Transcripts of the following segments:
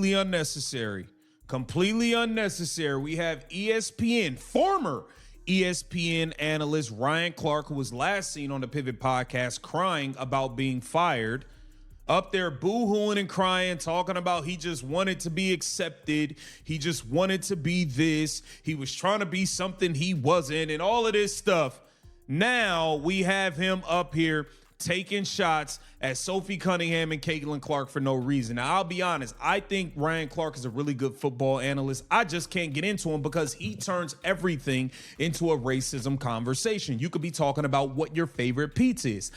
completely unnecessary. Completely unnecessary. We have ESPN, former ESPN analyst Ryan Clark, who was last seen on the Pivot podcast crying about being fired, up there boo-hooing and crying, talking about he just wanted to be accepted. He just wanted to be this. He was trying to be something he wasn't, and all of this stuff. Now we have him up here taking shots at Sophie Cunningham and Caitlin Clark for no reason. Now, I'll be honest. I think Ryan Clark is a really good football analyst. I just can't get into him because he turns everything into a racism conversation. You could be talking about what your favorite pizza is.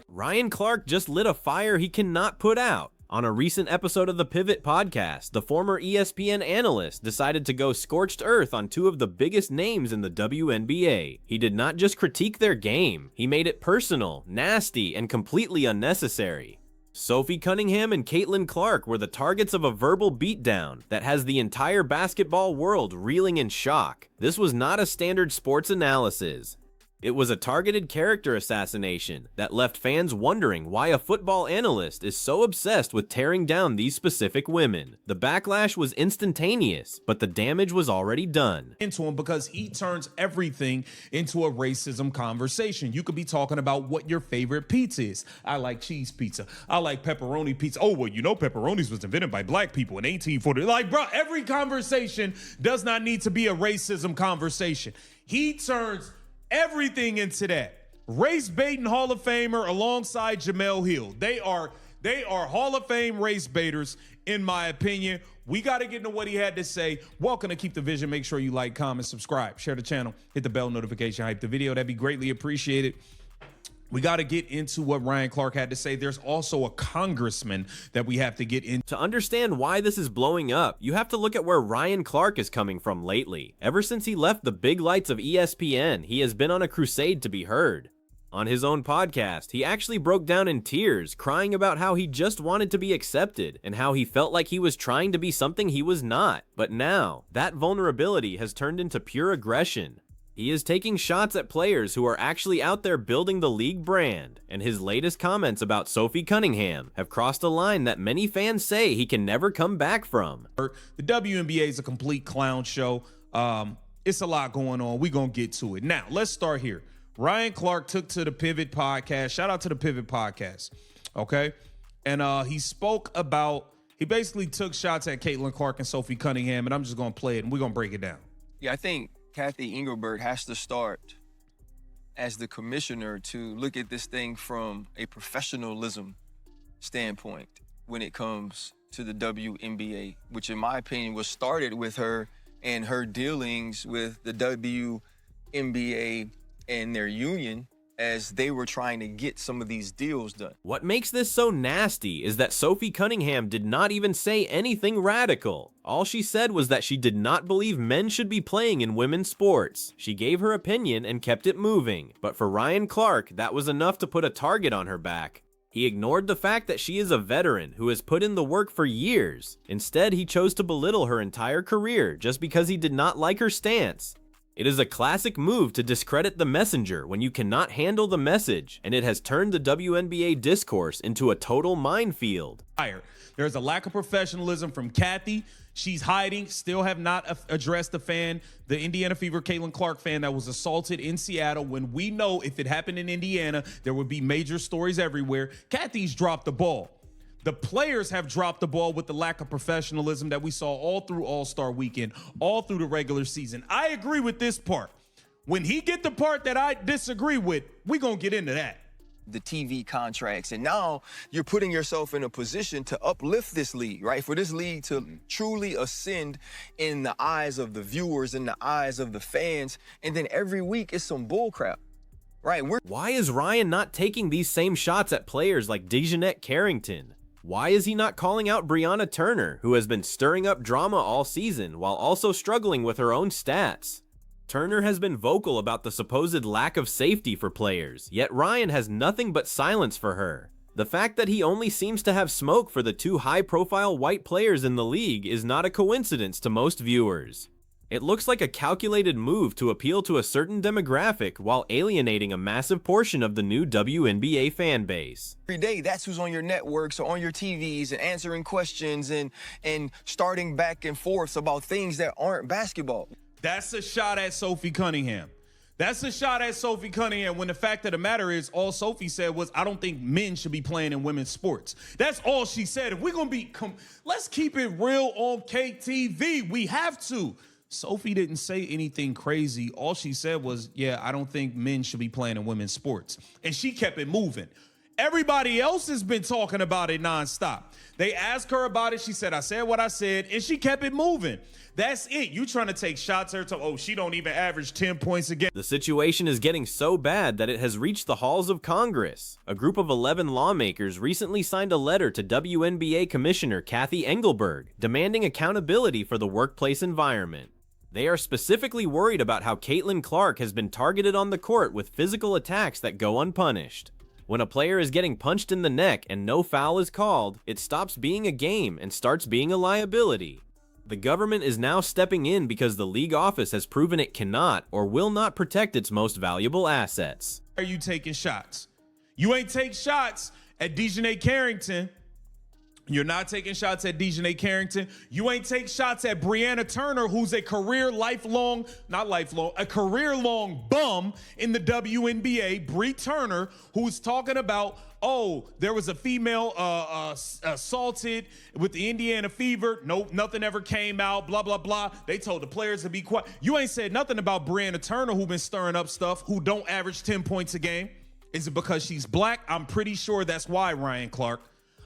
Ryan Clark just lit a fire he cannot put out. On a recent episode of the Pivot podcast, the former ESPN analyst decided to go scorched earth on two of the biggest names in the WNBA. He did not just critique their game, he made it personal, nasty, and completely unnecessary. Sophie Cunningham and Caitlin Clark were the targets of a verbal beatdown that has the entire basketball world reeling in shock. This was not a standard sports analysis. It was a targeted character assassination that left fans wondering why a football analyst is so obsessed with tearing down these specific women. The backlash was instantaneous, but the damage was already done. Into him because he turns everything into a racism conversation. You could be talking about what your favorite pizza is. I like cheese pizza. I like pepperoni pizza. Oh, well, you know pepperonis was invented by black people in 1840. Like, bro, every conversation does not need to be a racism conversation. He turns everything into that. Race baiting Hall of Famer alongside Jamel Hill. They are Hall of Fame race baiters, in my opinion. We got to get into what he had to say. Welcome to Keep the Vision. Make sure you like, comment, subscribe, share the channel, hit the bell notification, hype the video. That'd be greatly appreciated. We got to get into what Ryan Clark had to say. There's also a congressman that we have to get into. To understand why this is blowing up, you have to look at where Ryan Clark is coming from lately. Ever since he left the big lights of ESPN, he has been on a crusade to be heard. On his own podcast, he actually broke down in tears, crying about how he just wanted to be accepted and how he felt like he was trying to be something he was not. But now, that vulnerability has turned into pure aggression. He is taking shots at players who are actually out there building the league brand, and his latest comments about Sophie Cunningham have crossed a line that many fans say he can never come back from. The WNBA is a complete clown show. It's a lot going on. We're going to get to it. Now, let's start here. Ryan Clark took to the Pivot podcast. Shout out to the Pivot podcast, okay? And he basically took shots at Caitlin Clark and Sophie Cunningham, and I'm just going to play it, and we're going to break it down. Yeah, I think Kathy Engelbert has to start as the commissioner to look at this thing from a professionalism standpoint when it comes to the WNBA, which in my opinion was started with her and her dealings with the WNBA and their union as they were trying to get some of these deals done. What makes this so nasty is that Sophie Cunningham did not even say anything radical. All she said was that she did not believe men should be playing in women's sports. She gave her opinion and kept it moving. But for Ryan Clark, that was enough to put a target on her back. He ignored the fact that she is a veteran who has put in the work for years. Instead, he chose to belittle her entire career just because he did not like her stance. It is a classic move to discredit the messenger when you cannot handle the message, and it has turned the WNBA discourse into a total minefield. There's a lack of professionalism from Kathy. She's hiding, still have not addressed the Indiana Fever Caitlin Clark fan that was assaulted in Seattle, when we know if it happened in Indiana, there would be major stories everywhere. Kathy's dropped the ball. The players have dropped the ball with the lack of professionalism that we saw all through All-Star Weekend, all through the regular season. I agree with this part. When he get the part that I disagree with, we gonna get into that. The TV contracts, and now you're putting yourself in a position to uplift this league, right? For this league to truly ascend in the eyes of the viewers, in the eyes of the fans, and then every week is some bullcrap. Right? Why is Ryan not taking these same shots at players like Dejanette Carrington? Why is he not calling out Brianna Turner, who has been stirring up drama all season while also struggling with her own stats? Turner has been vocal about the supposed lack of safety for players, yet Ryan has nothing but silence for her. The fact that he only seems to have smoke for the two high-profile white players in the league is not a coincidence to most viewers. It looks like a calculated move to appeal to a certain demographic while alienating a massive portion of the new WNBA fan base. Every day, that's who's on your networks or on your TVs and answering questions and starting back and forth about things that aren't basketball. That's a shot at Sophie Cunningham. That's a shot at Sophie Cunningham when the fact of the matter is all Sophie said was, I don't think men should be playing in women's sports. That's all she said. If we're going to be, let's keep it real on KTV. We have to. Sophie didn't say anything crazy. All she said was, yeah, I don't think men should be playing in women's sports. And she kept it moving. Everybody else has been talking about it nonstop. They asked her about it. She said, I said what I said, and she kept it moving. That's it. You trying to take shots at her, oh, she don't even average 10 points a game. The situation is getting so bad that it has reached the halls of Congress. A group of 11 lawmakers recently signed a letter to WNBA Commissioner Cathy Engelberg, demanding accountability for the workplace environment. They are specifically worried about how Caitlin Clark has been targeted on the court with physical attacks that go unpunished. When a player is getting punched in the neck and no foul is called, it stops being a game and starts being a liability. The government is now stepping in because the league office has proven it cannot or will not protect its most valuable assets. Are you taking shots? You ain't take shots at Dejanay Carrington. You're not taking shots at Dejanay Carrington. You ain't take shots at Brianna Turner, who's a career-long bum in the WNBA. Bree Turner, who's talking about, oh, there was a female assaulted with the Indiana Fever. Nope, nothing ever came out, blah, blah, blah. They told the players to be quiet. You ain't said nothing about Brianna Turner, who been stirring up stuff, who don't average 10 points a game. Is it because she's black? I'm pretty sure that's why, Ryan Clark.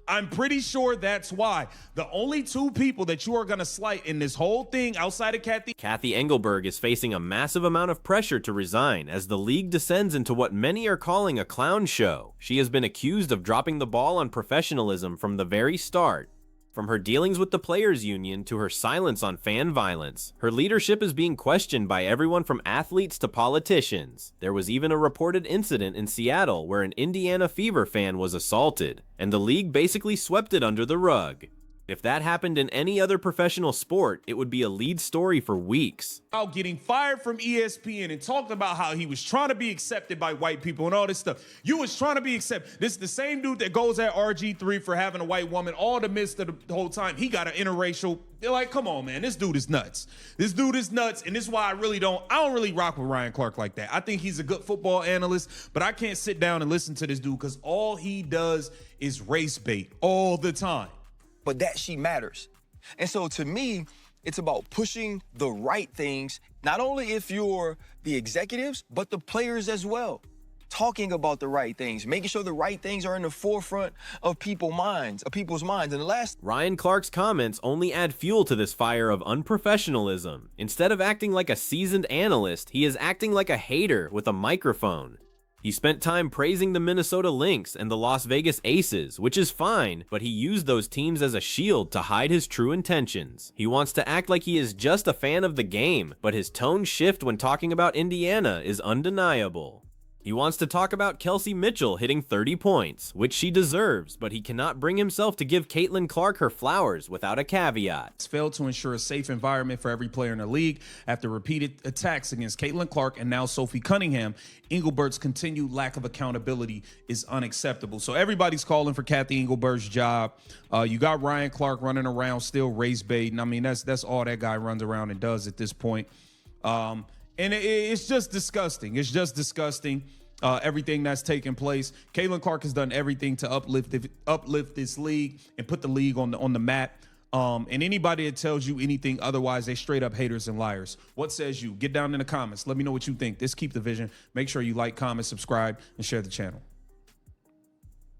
I'm pretty sure that's why. The only two people that you are going to slight in this whole thing outside of Cathy Engelberg is facing a massive amount of pressure to resign as the league descends into what many are calling a clown show. She has been accused of dropping the ball on professionalism from the very start. From her dealings with the players' union to her silence on fan violence, her leadership is being questioned by everyone from athletes to politicians. There was even a reported incident in Seattle where an Indiana Fever fan was assaulted, and the league basically swept it under the rug. If that happened in any other professional sport, it would be a lead story for weeks. Getting fired from ESPN and talked about how he was trying to be accepted by white people and all this stuff. You was trying to be accepted. This is the same dude that goes at RG3 for having a white woman all the midst of the whole time. He got an interracial. They're like, come on, man, this dude is nuts. This dude is nuts, and this is why I don't really rock with Ryan Clark like that. I think he's a good football analyst, but I can't sit down and listen to this dude because all he does is race bait all the time. But that she matters. And so to me, it's about pushing the right things, not only if you're the executives, but the players as well. Talking about the right things, making sure the right things are in the forefront of people's minds. And the last... Ryan Clark's comments only add fuel to this fire of unprofessionalism. Instead of acting like a seasoned analyst, he is acting like a hater with a microphone. He spent time praising the Minnesota Lynx and the Las Vegas Aces, which is fine, but he used those teams as a shield to hide his true intentions. He wants to act like he is just a fan of the game, but his tone shift when talking about Indiana is undeniable. He wants to talk about Kelsey Mitchell hitting 30 points, which she deserves, but he cannot bring himself to give Caitlin Clark her flowers without a caveat. It's failed to ensure a safe environment for every player in the league after repeated attacks against Caitlin Clark and now Sophie Cunningham. Engelberg's continued lack of accountability is unacceptable. So everybody's calling for Cathy Engelberg's job. You got Ryan Clark running around still race baiting. I mean, that's all that guy runs around and does at this point. And it's just disgusting. It's just disgusting, everything that's taking place. Caitlin Clark has done everything to uplift this league and put the league on the map. And anybody that tells you anything otherwise, they straight up haters and liars. What says you? Get down in the comments. Let me know what you think. This Keep the Vision. Make sure you like, comment, subscribe, and share the channel.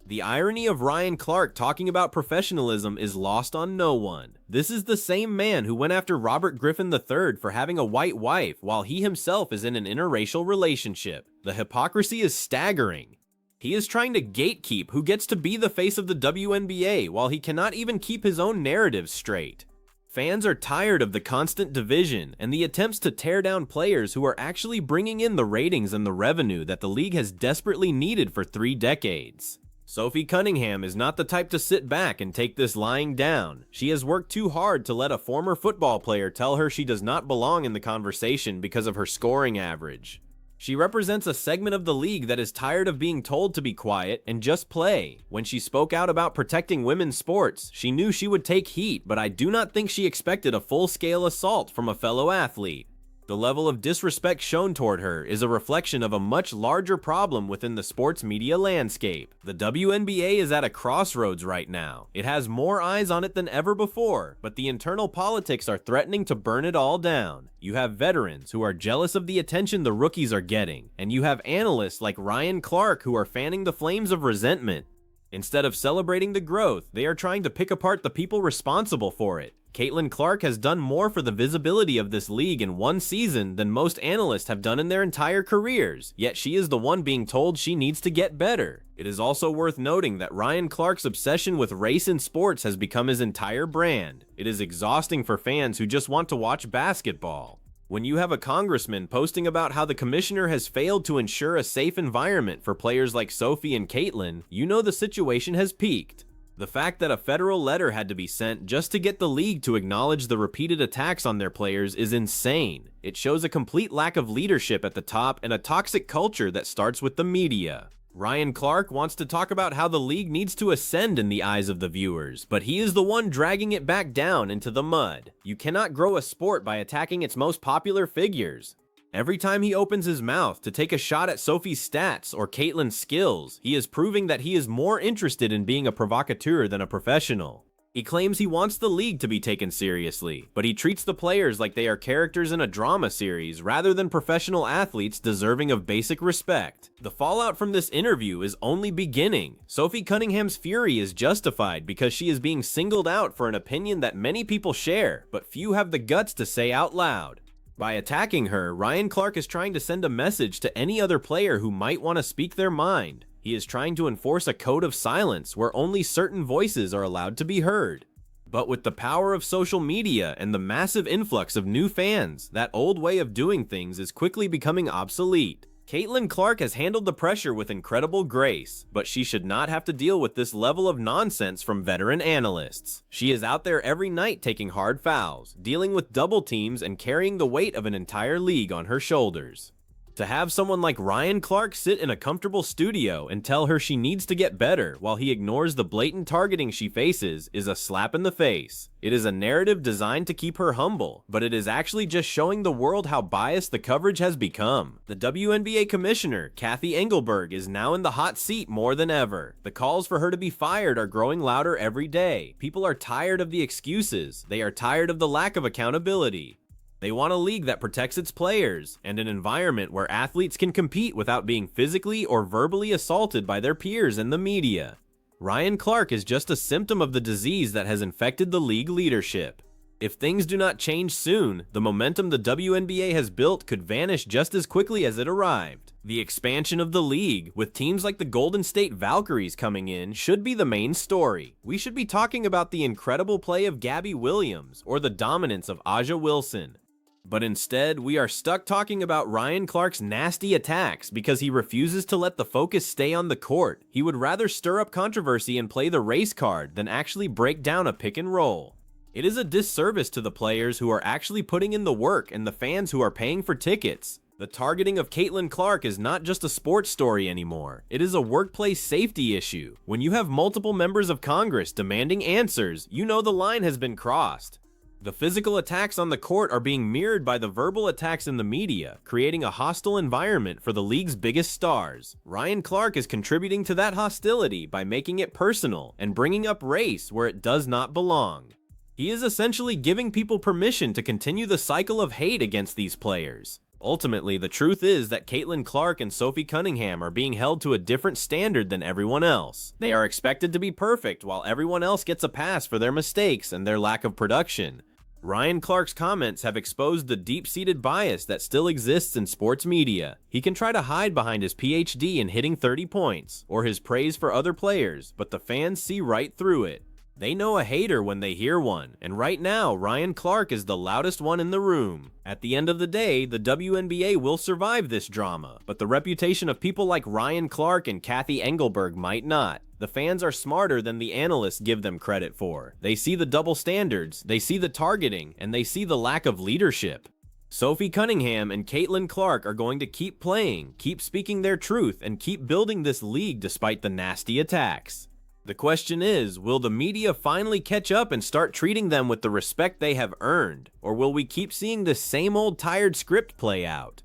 The irony of Ryan Clark talking about professionalism is lost on no one. This is the same man who went after Robert Griffin III for having a white wife while he himself is in an interracial relationship. The hypocrisy is staggering. He is trying to gatekeep who gets to be the face of the WNBA while he cannot even keep his own narrative straight. Fans are tired of the constant division and the attempts to tear down players who are actually bringing in the ratings and the revenue that the league has desperately needed for 3 decades. Sophie Cunningham is not the type to sit back and take this lying down. She has worked too hard to let a former football player tell her she does not belong in the conversation because of her scoring average. She represents a segment of the league that is tired of being told to be quiet and just play. When she spoke out about protecting women's sports, she knew she would take heat, but I do not think she expected a full-scale assault from a fellow athlete. The level of disrespect shown toward her is a reflection of a much larger problem within the sports media landscape. The WNBA is at a crossroads right now. It has more eyes on it than ever before, but the internal politics are threatening to burn it all down. You have veterans who are jealous of the attention the rookies are getting, and you have analysts like Ryan Clark who are fanning the flames of resentment. Instead of celebrating the growth, they are trying to pick apart the people responsible for it. Caitlin Clark has done more for the visibility of this league in one season than most analysts have done in their entire careers, yet she is the one being told she needs to get better. It is also worth noting that Ryan Clark's obsession with race in sports has become his entire brand. It is exhausting for fans who just want to watch basketball. When you have a congressman posting about how the commissioner has failed to ensure a safe environment for players like Sophie and Caitlin, you know the situation has peaked. The fact that a federal letter had to be sent just to get the league to acknowledge the repeated attacks on their players is insane. It shows a complete lack of leadership at the top and a toxic culture that starts with the media. Ryan Clark wants to talk about how the league needs to ascend in the eyes of the viewers, but he is the one dragging it back down into the mud. You cannot grow a sport by attacking its most popular figures. Every time he opens his mouth to take a shot at Sophie's stats or Caitlin's skills, he is proving that he is more interested in being a provocateur than a professional. He claims he wants the league to be taken seriously, but he treats the players like they are characters in a drama series rather than professional athletes deserving of basic respect. The fallout from this interview is only beginning. Sophie Cunningham's fury is justified because she is being singled out for an opinion that many people share, but few have the guts to say out loud. By attacking her, Ryan Clark is trying to send a message to any other player who might want to speak their mind. He is trying to enforce a code of silence where only certain voices are allowed to be heard. But with the power of social media and the massive influx of new fans, that old way of doing things is quickly becoming obsolete. Caitlin Clark has handled the pressure with incredible grace, but she should not have to deal with this level of nonsense from veteran analysts. She is out there every night taking hard fouls, dealing with double teams, and carrying the weight of an entire league on her shoulders. To have someone like Ryan Clark sit in a comfortable studio and tell her she needs to get better while he ignores the blatant targeting she faces is a slap in the face. It is a narrative designed to keep her humble, but it is actually just showing the world how biased the coverage has become. The WNBA commissioner, Cathy Engelberg, is now in the hot seat more than ever. The calls for her to be fired are growing louder every day. People are tired of the excuses. They are tired of the lack of accountability. They want a league that protects its players, and an environment where athletes can compete without being physically or verbally assaulted by their peers and the media. Ryan Clark is just a symptom of the disease that has infected the league leadership. If things do not change soon, the momentum the WNBA has built could vanish just as quickly as it arrived. The expansion of the league, with teams like the Golden State Valkyries coming in, should be the main story. We should be talking about the incredible play of Gabby Williams or the dominance of Aja Wilson. But instead, we are stuck talking about Ryan Clark's nasty attacks because he refuses to let the focus stay on the court. He would rather stir up controversy and play the race card than actually break down a pick and roll. It is a disservice to the players who are actually putting in the work and the fans who are paying for tickets. The targeting of Caitlin Clark is not just a sports story anymore. It is a workplace safety issue. When you have multiple members of Congress demanding answers, you know the line has been crossed. The physical attacks on the court are being mirrored by the verbal attacks in the media, creating a hostile environment for the league's biggest stars. Ryan Clark is contributing to that hostility by making it personal and bringing up race where it does not belong. He is essentially giving people permission to continue the cycle of hate against these players. Ultimately, the truth is that Caitlin Clark and Sophie Cunningham are being held to a different standard than everyone else. They are expected to be perfect while everyone else gets a pass for their mistakes and their lack of production. Ryan Clark's comments have exposed the deep-seated bias that still exists in sports media. He can try to hide behind his PhD in hitting 30 points, or his praise for other players, but the fans see right through it. They know a hater when they hear one, and right now, Ryan Clark is the loudest one in the room. At the end of the day, the WNBA will survive this drama, but the reputation of people like Ryan Clark and Kathy Engelberg might not. The fans are smarter than the analysts give them credit for. They see the double standards, they see the targeting, and they see the lack of leadership. Sophie Cunningham and Caitlin Clark are going to keep playing, keep speaking their truth, and keep building this league despite the nasty attacks. The question is, will the media finally catch up and start treating them with the respect they have earned? Or will we keep seeing the same old tired script play out?